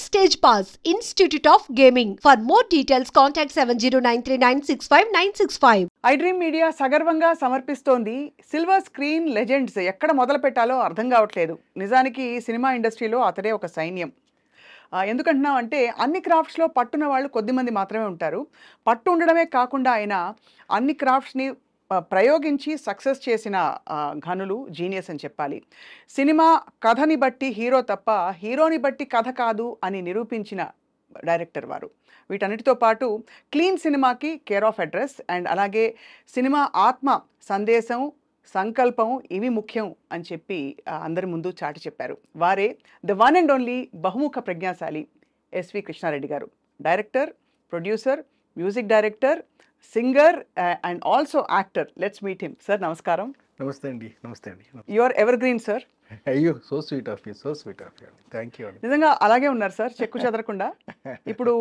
Backstage Pass, Institute of Gaming. For more details, contact 70939659659. I dream media సగర్వంగా సమర్పిస్తోంది silver screen legends. ఎక్కడ మొదలు పెట్టాలో అర్థం కావట్లేదు. నిజానికి సినిమా ఇండస్ట్రీలో అతడే ఒక సైన్యం. ఎందుకంటున్నాం అంటే అన్ని క్రాఫ్ట్స్లో పట్టున్న వాళ్ళు కొద్దిమంది మాత్రమే ఉంటారు. పట్టు ఉండడమే కాకుండా ఆయన అన్ని క్రాఫ్ట్స్ని ప్రయోగించి సక్సెస్ చేసిన ఘనులు, జీనియస్ అని చెప్పాలి. సినిమా కథని బట్టి హీరో తప్ప హీరోని బట్టి కథ కాదు అని నిరూపించిన డైరెక్టర్ వారు. వీటన్నిటితో పాటు క్లీన్ సినిమాకి కేర్ ఆఫ్ అడ్రస్ అండ్ అలాగే సినిమా ఆత్మ, సందేశం, సంకల్పం ఇవి ముఖ్యం అని చెప్పి అందరి ముందు చాటి చెప్పారు. వారే ద వన్ అండ్ ఓన్లీ బహుముఖ ప్రజ్ఞాశాలి S V Krishna Reddy garu. Director, producer, music director, singer and also actor. Let's meet him. Sir నమస్కారం. నమస్తే అండి. నమస్తే అండి. You are evergreen sir. అయ్యో, so sweet of you, so sweet of you. Thank you అండి. నిజంగా అలాగే ఉన్నారు సార్, చెక్కు చెదరకుండా. ఇప్పుడు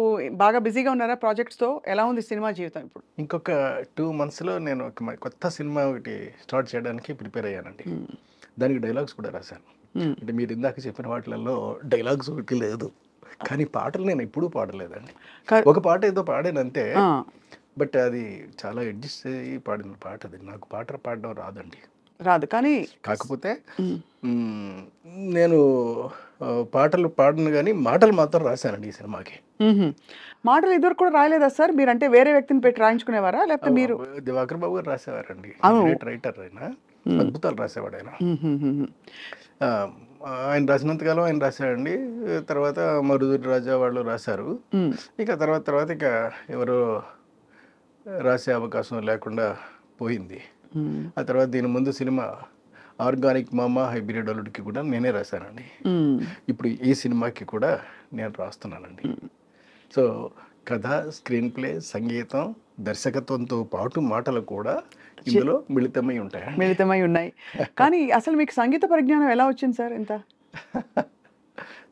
బాగా బిజీగా ఉన్నారా ప్రాజెక్ట్స్తో? ఎలా ఉంది సినిమా జీవితం ఇప్పుడు? ఇంకొక 2 monthsలో నేను ఒక కొత్త సినిమా ఒకటి స్టార్ట్ చేయడానికి ప్రిపేర్ అయ్యానండి. దానికి డైలాగ్స్ కూడా రాశాను. అంటే మీరు ఇందాక చెప్పిన వాటిలలో డైలాగ్స్ ఒకటి లేదు, కానీ పాటలు నేను ఎప్పుడూ పాడలేదండి. ఒక పాట ఏదో పాడానంతే, బట్ అది చాలా అడ్జస్ట్ అయ్యి పాడిన పాట. అది నాకు పాట పాడడం రాదండి, రాదు. కానీ కాకపోతే నేను పాటలు పాడను, కానీ మాటలు మాత్రం రాశానండి ఈ సినిమాకి. మాటలు ఇద్దరు కూడా రాయలేదా సార్? మీరు అంటే వేరే వ్యక్తిని పెట్టి రాయించుకునేవారా లేకపోతే మీరు? దివాకర్ బాబు గారు రాసేవారండి, రైటర్. ఆయన అద్భుతాలు రాసేవాడు ఆయన. ఆయన రాసినంతకాలం ఆయన రాశాడండి. తర్వాత మరుదురి రాజా వాళ్ళు రాశారు. ఇక తర్వాత ఇక ఎవరో రాసే అవకాశం లేకుండా పోయింది. ఆ తర్వాత దీని ముందు సినిమా ఆర్గానిక్ మామ హైబ్రిడ్ అల్లుడికి కూడా నేనే రాశానండి. ఇప్పుడు ఈ సినిమాకి కూడా నేను రాస్తున్నానండి. సో కథ, స్క్రీన్ ప్లే, సంగీతం, దర్శకత్వంతో పాటు మాటలు కూడా ఇందులో మిళితమై ఉన్నాయి. కానీ అసలు మీకు సంగీత పరిజ్ఞానం ఎలా వచ్చింది సార్? ఎంత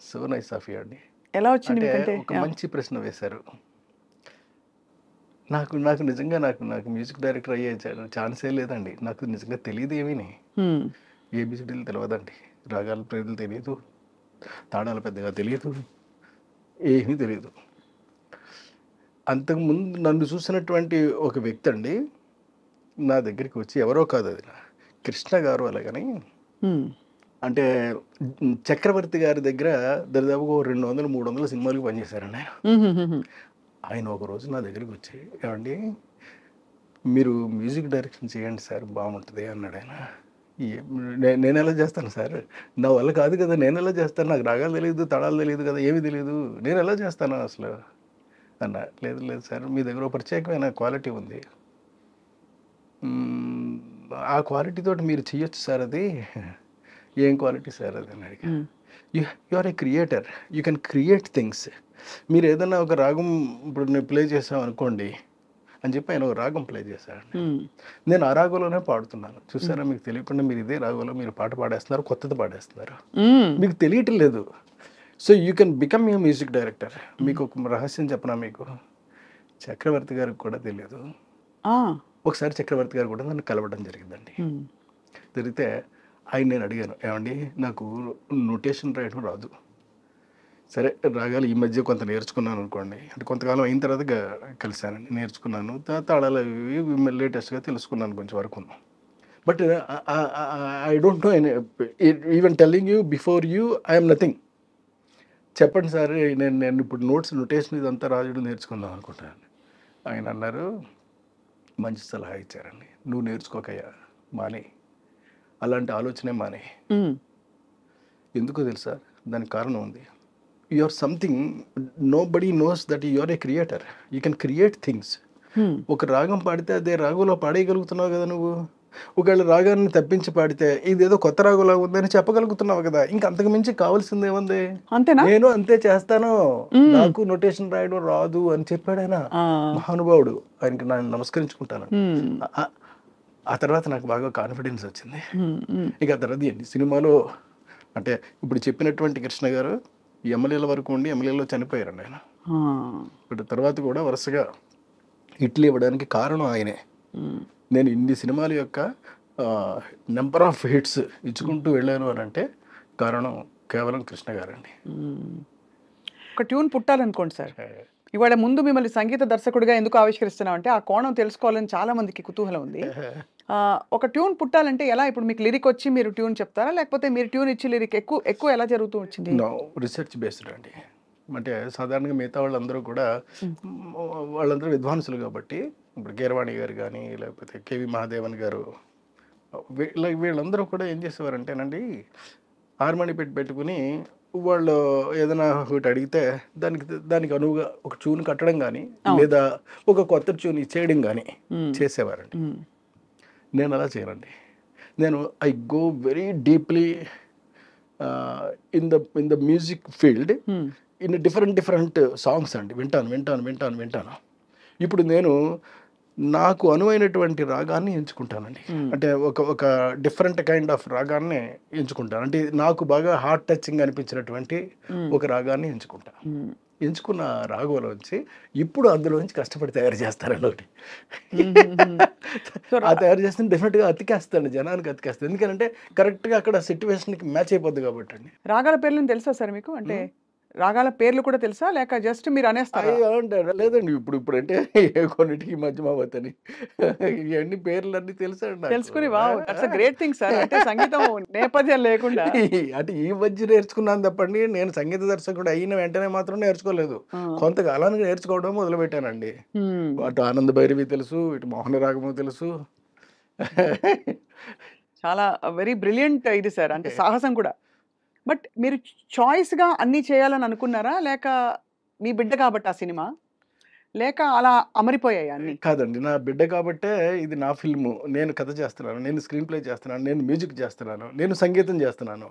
సో నైస్ ఆఫ్ యూ అండి. ఎలా వచ్చింది? ఒక మంచి ప్రశ్న వేశారు. నాకు నిజంగా నాకు మ్యూజిక్ డైరెక్టర్ అయ్యే ఛాన్సే లేదండి. నాకు నిజంగా తెలియదు ఏమీ. ఏబిసిడీలు తెలియదండి, రాగాల ప్రజలు తెలియదు, తాళాలు పెద్దగా తెలియదు, ఏమీ తెలియదు. అంతకుముందు నన్ను చూసినటువంటి ఒక వ్యక్తి అండి నా దగ్గరికి వచ్చి, ఎవరో కాదు అది కృష్ణ గారు అలాగని, అంటే చక్రవర్తి గారి దగ్గర దాదాపుగా 200-300 సినిమాలకు పనిచేశారండి ఆయన. ఒకరోజు నా దగ్గరికి వచ్చి, ఏమండి మీరు మ్యూజిక్ డైరెక్షన్ చేయండి సార్, బాగుంటుంది అన్నాడు ఆయన. నేను ఎలా చేస్తాను సార్? నా వల్ల కాదు కదా, నేను ఎలా చేస్తాను? నాకు రాగాలు తెలియదు, తడాలు తెలియదు కదా, ఏమీ తెలియదు, నేను ఎలా చేస్తాను అసలు అన్న. లేదు సార్, మీ దగ్గర ఒక ప్రత్యేకమైన క్వాలిటీ ఉంది, ఆ క్వాలిటీతో మీరు చెయ్యొచ్చు సార్. అది ఏం క్వాలిటీ సార్ అది అని అడిగా. You are a creator, you can create things. మీరు ఏదన్నా ఒక రాగం ఇప్పుడు నేను ప్లే చేసాం అనుకోండి అని చెప్పి ఆయన ఒక రాగం ప్లే చేశాడు. నేను ఆ రాగంలోనే పాడుతున్నాను. చూసారా, మీకు తెలియకుండా మీరు ఇదే రాగంలో మీరు పాట పాడేస్తున్నారు, కొత్తది పాడేస్తున్నారు, మీకు తెలియటం లేదు. So you can become a music director. మీకు ఒక రహస్యం చెప్పనా, మీకు చక్రవర్తి గారికి కూడా తెలియదు. ఒకసారి చక్రవర్తి గారు కూడా నన్ను కలవడం జరిగిందండి. జరిగితే ఆయన నేను అడిగాను, ఏమండి నాకు నోటేషన్ రాయడం రాదు. సరే, రాగాలు ఈ మధ్య కొంత నేర్చుకున్నాను అనుకోండి, అంటే కొంతకాలం అయిన తర్వాత కలిశానండి, నేర్చుకున్నాను, తాళాలు ఇవి లేటెస్ట్గా తెలుసుకున్నాను కొంచెం వరకు. But I don't know even telling you before you I'm nothing. చెప్పండి సార్, నేను ఇప్పుడు నోటేషన్ ఇదంతా రాజుడు నేర్చుకుందాం అనుకుంటాను. ఆయన అన్నారు, మంచి సలహా ఇచ్చారండి, నువ్వు నేర్చుకోకయ్యా, మానే, అలాంటి ఆలోచనే మానే. ఎందుకో తెలుసా, దానికి కారణం ఉంది. You are something, nobody knows that you are a creator, you can create things. ఒక రాగం పాడితే అదే రాగంలో పాడేయగలుగుతున్నావు కదా నువ్వు. ఒకవేళ రాగాన్ని తప్పించి పాడితే ఇదేదో కొత్త రాగులాగా ఉందని చెప్పగలుగుతున్నావు కదా. ఇంకా అంతకు మించి కావాల్సింది ఏముంది? అంతేనా? నేను అంతే చేస్తాను, నాకు నోటేషన్ రాయడం రాదు అని చెప్పాడు ఆయన, మహానుభావుడు. ఆయనకి నేను నమస్కరించుకుంటాను. ఆ తర్వాత నాకు బాగా కాన్ఫిడెన్స్ వచ్చింది. ఇక ఆ తర్వాత ఎన్ని సినిమాలో, అంటే ఇప్పుడు చెప్పినటువంటి కృష్ణ గారు ఎమ్మెల్యేల వరకు ఉండి ఎమ్మెల్యేలో చనిపోయారండి ఆయన. ఇప్పుడు తర్వాత కూడా వరుసగా హిట్లు ఇవ్వడానికి కారణం ఆయనే. నేను ఇన్ని సినిమాల యొక్క నెంబర్ ఆఫ్ హిట్స్ ఇచ్చుకుంటూ వెళ్ళాను అని అంటే కారణం కేవలం కృష్ణ గారండి. ఒక ట్యూన్ పుట్టాలనుకోండి సార్, ఇవాళ ముందు మిమ్మల్ని సంగీత దర్శకుడిగా ఎందుకు ఆవిష్కరిస్తున్నాం అంటే ఆ కోణం తెలుసుకోవాలని చాలా మందికి కుతూహలం ఉంది. ఒక ట్యూన్ పుట్టాలంటే ఎలా? ఇప్పుడు మీకు లిరిక్ వచ్చి మీరు ట్యూన్ చెప్తారా, లేకపోతే మీరు ట్యూన్ ఇచ్చి లిరిక్ ఎక్కువ ఎక్కువ ఎలా జరుగుతూ వచ్చింది? రిసెర్చ్ బేస్డ్ అండి. అంటే సాధారణంగా మిగతా వాళ్ళందరూ కూడా వాళ్ళందరూ విద్వాంసులు కాబట్టి, ఇప్పుడు కీరవాణి గారు కానీ లేకపోతే కేవి మహాదేవన్ గారు, వీళ్ళందరూ కూడా ఏం చేసేవారంటేనండి, హార్మోని పెట్టుకుని వాళ్ళు ఏదైనా ఒకటి అడిగితే దానికి అనువుగా ఒక ట్యూన్ కట్టడం కానీ లేదా ఒక కొత్త ట్యూన్ ఇచ్చేయడం కానీ చేసేవారండి. నేను అలా చేయనండి. నేను I go very deeply in the music field, in different songs అండి. వింటాను. ఇప్పుడు నేను నాకు అనువైనటువంటి రాగాన్ని ఎంచుకుంటానండి. అంటే ఒక డిఫరెంట్ కైండ్ ఆఫ్ రాగాన్ని ఎంచుకుంటాను. అంటే నాకు బాగా హార్ట్ టచింగ్ అనిపించినటువంటి ఒక రాగాన్ని ఎంచుకున్న రాగంలోంచి ఇప్పుడు అందులోంచి కష్టపడి తయారు చేస్తారండి ఒకటి. ఆ తయారు చేస్తే డెఫినెట్గా అతికేస్తాను, జనానికి అతికేస్తాను. ఎందుకంటే కరెక్ట్గా అక్కడ సిచ్యువేషన్కి మ్యాచ్ అయిపోద్ది కాబట్టి అండి. రాగాల పేర్లను తెలుసా సార్ మీకు? అంటే రాగాల పేర్లు కూడా తెలుసా, లేక జస్ట్ మీరు అనేస్తారా? లేదండి, ఇప్పుడు అంటే కొన్నిటికి మధ్యమావతని ఇవన్నీ పేర్లన్నీ తెలుసండి. తెలుసుకుని wow, that's a great thing sir. అంటే సంగీతం నేపథ్యం లేకుండా అంటే ఈ మధ్య నేర్చుకున్నాను తప్పండి, నేను సంగీత దర్శకుడు అయిన వెంటనే మాత్రం నేర్చుకోలేదు. కొంతకాలానికి నేర్చుకోవడం మొదలుపెట్టానండి. అటు ఆనంద భైరవి తెలుసు, ఇటు మోహన రాగము తెలుసు. చాలా వెరీ బ్రిలియంట్ ఇది సార్, అంటే సాహసం కూడా. బట్ మీరు చాయిస్గా అన్నీ చేయాలని అనుకున్నారా, లేక మీ బిడ్డ కాబట్టి ఆ సినిమా, లేక అలా అమరిపోయాయి అన్ని? కాదండి, నా బిడ్డ కాబట్టే ఇది నా ఫిల్ము. నేను కథ చేస్తున్నాను, నేను స్క్రీన్ ప్లే చేస్తున్నాను, నేను మ్యూజిక్ చేస్తున్నాను, నేను సంగీతం చేస్తున్నాను,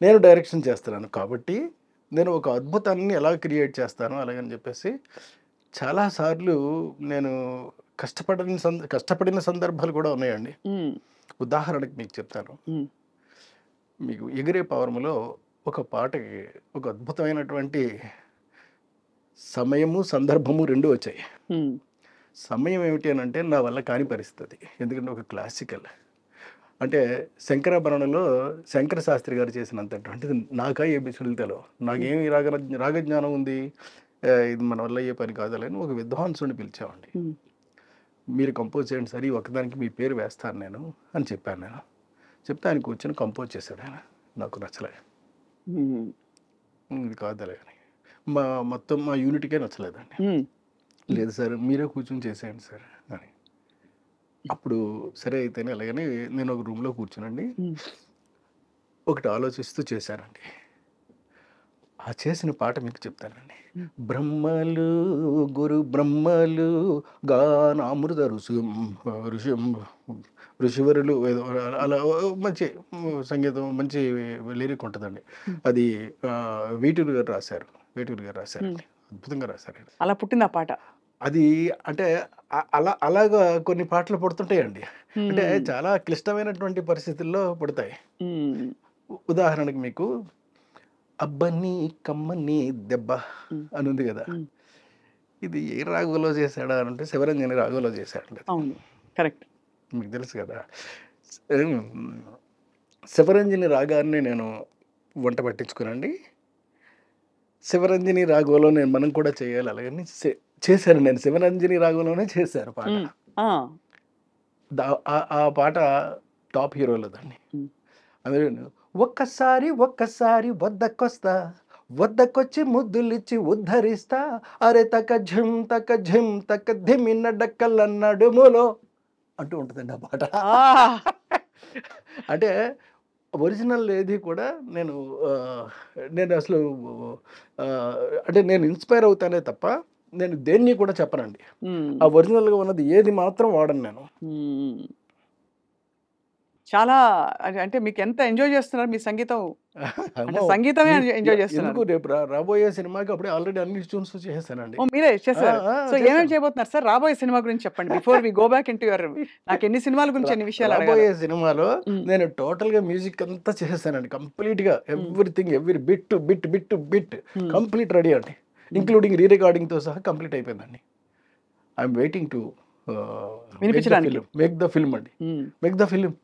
నేను డైరెక్షన్ చేస్తున్నాను. కాబట్టి నేను ఒక అద్భుతాన్ని ఎలా క్రియేట్ చేస్తాను అలాగని చెప్పేసి చాలాసార్లు నేను కష్టపడిన సందర్భాలు కూడా ఉన్నాయండి. ఉదాహరణకి మీకు చెప్తాను. మీకు ఎగిరే పవర్ములో ఒక పాటకి ఒక అద్భుతమైనటువంటి సమయము సందర్భము రెండు వచ్చాయి. సమయం ఏమిటి అని అంటే నా వల్ల కాని పరిస్థితి, ఎందుకంటే ఒక క్లాసికల్ అంటే శంకరాభరణంలో శంకర శాస్త్రి గారు చేసినంతటువంటిది నాకా ఏబిసిడితలో నాకేమి రాగజ్ఞానం ఉంది, ఇది మన వల్ల అయ్యే పని కాదని ఒక విద్వాంసుని పిలిచామండి. మీరు కంపోజ్ చేయండి సరే, ఒకదానికి మీ పేరు వేస్తాను నేను అని చెప్పాను. నేను చెప్తే ఆయన కూర్చొని కంపోజ్ చేశాడు. ఆయన నాకు నచ్చలే, ఇది కాదలే అని మొత్తం మా యూనిట్కే నచ్చలేదండి. లేదు సార్ మీరే కూర్చొని చేసేయండి సార్ అని. అప్పుడు సరే అయితేనే అలాగని నేను ఒక రూమ్లో కూర్చునండి ఒకటి ఆలోచిస్తూ చేశానండి. ఆ చేసిన పాట మీకు చెప్తానండి. బ్రహ్మలు గురు బ్రహ్మలు గానామృత ఋషివరులు అలా మంచి సంగీతం, మంచి లిరిక్ ఉంటుందండి. అది వేటూరు గారు రాశారండి. అద్భుతంగా రాశారండి. అలా పుట్టింది ఆ పాట. అది అంటే అలాగా కొన్ని పాటలు పుడుతుంటాయండి. అంటే చాలా క్లిష్టమైనటువంటి పరిస్థితుల్లో పుడతాయి. ఉదాహరణకి మీకు అబ్బని కమ్మని దెబ్బ అని ఉంది కదా, ఇది ఏ రాగంలో చేశాడా అని అంటే శివరంజని రాగంలో చేశాడండి. అవును, కరెక్ట్, మీకు తెలుసు కదా. శివరంజని రాగాన్ని నేను వంట పట్టించుకునండి, శివరంజని రాగంలో మనం కూడా చేయాలి అలాగని చేశాను. నేను శివరంజని రాగంలోనే చేశాను పాట. ఆ పాట టాప్ హీరోలదండి. అందులో ఒక్కసారి వద్దకొచ్చి ముద్దులిచ్చి ఉద్ధరిస్తా, అరే తక ఝిమ్ ధిమిన్న డక్కల నడుములో అంటూ ఉంటుందండి ఆ పాట. అంటే ఒరిజినల్ ఏది కూడా నేను అసలు అంటే నేను ఇన్స్పైర్ అవుతానే తప్ప నేను దేన్ని కూడా చెప్పనండి. ఆ ఒరిజినల్గా ఉన్నది ఏది మాత్రం వాడను నేను. చాలా అంటే మీకు ఎంత ఎంజాయ్ చేస్తున్నారు మీ సంగీతం? సంగీతమే ఎంజాయ్ చేస్తున్నారు. రేపు రాబోయే సినిమాకి అప్పుడే ఆల్రెడీ అన్ని ట్యూన్స్ చేశానండి. మీరే చేశారు. సో ఏమేమి చేయబోతున్నారు సార్? రాబోయే సినిమా గురించి చెప్పండి. Before we go back into your, నాకు ఎన్ని సినిమాల గురించి ఎన్ని విషయాలు అడగాలి. రాబోయే సినిమాలో నేను టోటల్ గా మ్యూజిక్ అంతా చేశానండి. కంప్లీట్ గా everything, every bit complete ready అండి, ఇంక్లూడింగ్ రీ రికార్డింగ్ తో సహా కంప్లీట్ అయిపోయిందండి. ఐఎమ్ వెయిటింగ్ టు వినిపించడానికి. మేక్ ద ఫిల్మ్ అండి, మేక్ ద ఫిల్మ్.